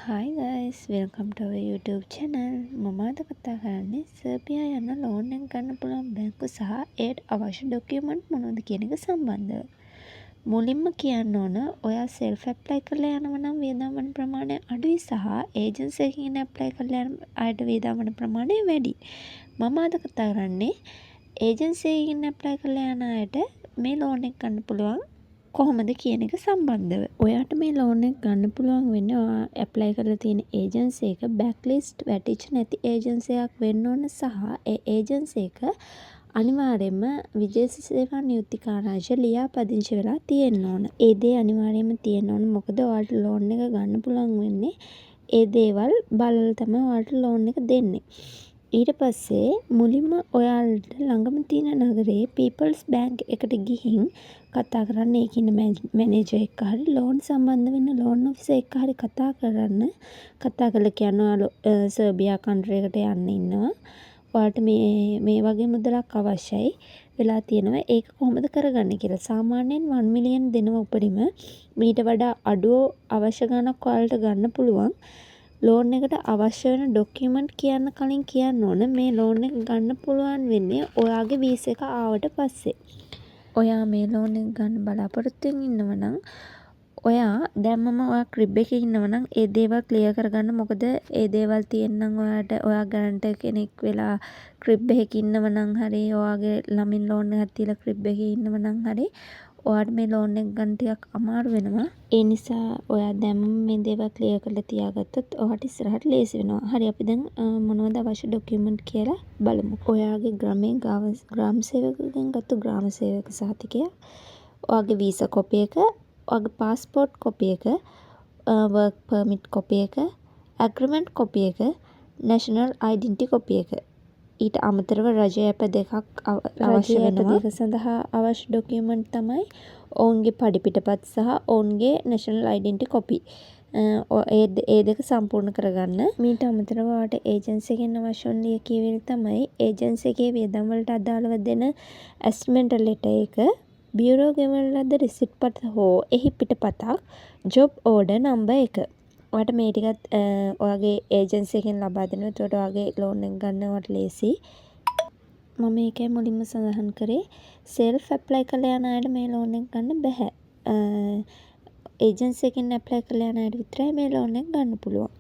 Hi guys, welcome to our YouTube channel. මම අද කතා කරන්නේ සර්බියා යන ලෝන් එක ගන්න පුළුවන් බැංකු සහ ඒට අවශ්‍ය ඩොකියුමන්ට් මොනවද කියන එක සම්බන්ධව. මුලින්ම කියන්න ඕන ඔයා self apply කරලා යනවා නම් වියදම් වන ප්‍රමාණය අඩුයි සහ ඒජන්සි එකකින් apply කරලා යන අයට වියදම් වන ප්‍රමාණය වැඩි. මම අද කතා කරන්නේ ඒජන්සි එකකින් apply කරලා යන අයට මේ ලෝන් එක ගන්න පුළුවන් කොහොමද කියන එක සම්බන්ධව. ඔයාට මේ ලෝන් එක ගන්න පුළුවන් වෙන්නේ ඔයා ඇප්ලයි කරලා තියෙන ඒජන්සි එක බෑක්ලිස්ට් වැටිච්ච නැති ඒජන්සි එකක් වෙන්න ඕන සහ ඒ ඒජන්සි එක අනිවාර්යයෙන්ම විදේශ සේවා නියුක්ති කාර්යාංශය ලියාපදිංචි වෙලා තියෙන්න ඕන. ඒ දේ අනිවාර්යයෙන්ම තියෙන්න ඕන. මොකද ඔයාලට ලෝන් එක ගන්න පුළුවන් වෙන්නේ ඒ දේවල් බලලා තමයි ඔයාලට ලෝන් එක දෙන්නේ. ඊට පස්සේ මුලින්ම ඔයාලට ළඟම තියෙන නගරයේ පීපල්ස් බැංක් එකට ගිහින් කතා කරන්න. ඒකේ ඉන්න මැනේජර් එක්ක හරි ලෝන් සම්බන්ධ වෙන ලෝන් ඔෆිසර් එක්ක හරි කතා කරලා කියන්න ඔයාලා සර්බියා කන්ට්‍රි එකට යන්න ඉන්නවා. ඔයාලට මේ වගේ මුදලක් අවශ්‍යයි වෙලා තියෙනවා. ඒක කොහොමද කරගන්නේ කියලා. සාමාන්‍යයෙන් 1 මිලියන් දෙනවා උපරිම. මීට වඩා අඩුව අවශ්‍ය ගණනක් ඔයාලට ගන්න පුළුවන්. ලෝන් එකට අවශ්‍ය වෙන ඩොකියුමන්ට් කියන්න කලින් කියන්න ඕන මේ ලෝන් එක ගන්න පුළුවන් වෙන්නේ ඔයාගේ වීසා එක ආවට පස්සේ. ඔයා මේ ලෝන් එක ගන්න බලාපොරොත්තු වෙමින් ඉන්නවා නම් ඔයා දැම්මම ඔයා ක්‍රිබ් එකේ ඉන්නවා නම් ඒ දේවල් ක්ලියර් කරගන්න. මොකද ඒ දේවල් තියෙන්නම් ඔයාට ඔයා ගාරන්ටර් කෙනෙක් වෙලා ක්‍රිබ් එකේ ඉන්නව නම් හරි ඔයාගේ ළමින් ලෝන් එකක් තියලා ක්‍රිබ් එකේ ඉන්නව නම් හරි ඔයාට මේ ලෝන් එක ගන්න ටිකක් අමාරු වෙනවා. ඒ නිසා ඔයා දැම්මම මේ දේවල් ක්ලියර් කරලා තියාගත්තොත් ඔයාට ඉස්සරහට ලේසි වෙනවා. හරි අපි දැන් මොනවද අවශ්‍ය ඩොකියුමන්ට් කියලා බලමු. ඔයාගේ ග්‍රාමයේ ග්‍රාම සේවකගෙන් ගත්ත ග්‍රාම සේවක සහතිකය, ඔයාගේ වීසා කොපි එක, ඔයාගේ පාස්පෝර්ට් කොපි එක, වර්ක් පර්මිට් කොපි එක, ඇග්‍රීමන්ට් කොපි එක, නැෂනල් ඩෙන්ටිටි කොපි එක. ඊට අමතරව රජය ඇප දෙකක් අවශ්‍ය වෙනවා. ඒක සඳහා අවශ්‍ය ඩොකියුමන්ට් තමයි ඔවුන්ගේ පඩිපිටපත් සහ ඔවුන්ගේ නැෂනල් ඩෙන්ටිටි කොපි. ඒ දෙක සම්පූර්ණ කරගන්න. මීට අමතරව ඔයාට ඒජන්සි එකෙන් අවශ්‍ය වන ලියකියවිලි තමයි ඒජන්සි එකේ වියදම් වලට අදාළව දෙන ඇස්ටිමේට් ලෙටර් එක, බියුරෝ ගෙවන ලද රිසිට් පත හෝ එහි පිටපතක්, ජොබ් ඕඩර් නම්බර් එක. ඔයාට මේ ටිකත් ඔයාගේ ඒජන්සි එකෙන් ලබා දෙනවා. එතකොට ඔයාගේ ලෝන් එක ගන්න ඔයාට ලේසි. මම ඒකයි මුලින්ම සඳහන් කරේ සෙල්ෆ් ඇප්ලයි කරලා යන අයට මේ ලෝන් එක ගන්න බෑ. ඒජන්සි එකෙන් ඇප්ලයි කරලා යන අයට විතරයි මේ ලෝන් එක ගන්න පුළුවන්.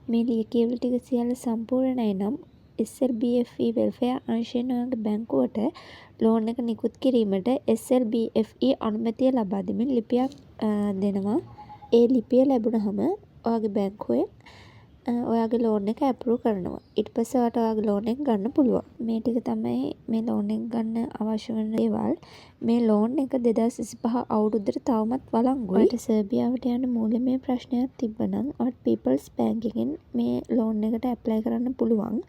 මේ ලියකියවිලි ටික සියල්ල සම්පූර්ණයි නම් SLBFE වෙල්ෆෙයාර් අංශයෙන් ඔයාගේ බැංකුවට ලෝන් එක නිකුත් කිරීමට SLBFE අනුමැතිය ලබා දෙමින් ලිපියක් දෙනවා. ඒ ලිපිය ලැබුණහම ඔයාගේ බැංකුවෙන් ඔයාගේ ලෝන් එක ඇප්‍රූව් කරනවා. ඊට පස්සේ ඔයාට ඔයාගේ ලෝන් එක ගන්න පුළුවන්. මේ ටික තමයි මේ ලෝන් එක ගන්න අවශ්‍ය වෙන දේවල්. මේ ලෝන් එක 2025 අවුරුද්දට තවමත් වළංගුයි. ඔයාට සර්බියාවට යන්න මූලිකම ප්‍රශ්නයක් තිබ්බනම් ඔයාට පීපල්ස් බැංක් එකෙන් මේ ලෝන් එකට ඇප්ලයි කරන්න පුළුවන්.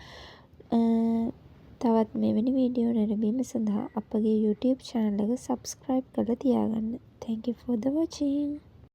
තවත් මෙවැනි වීඩියෝ නැරඹීම සඳහා අපගේ YouTube channel එක subscribe කරලා තියාගන්න. Thank you for the watching.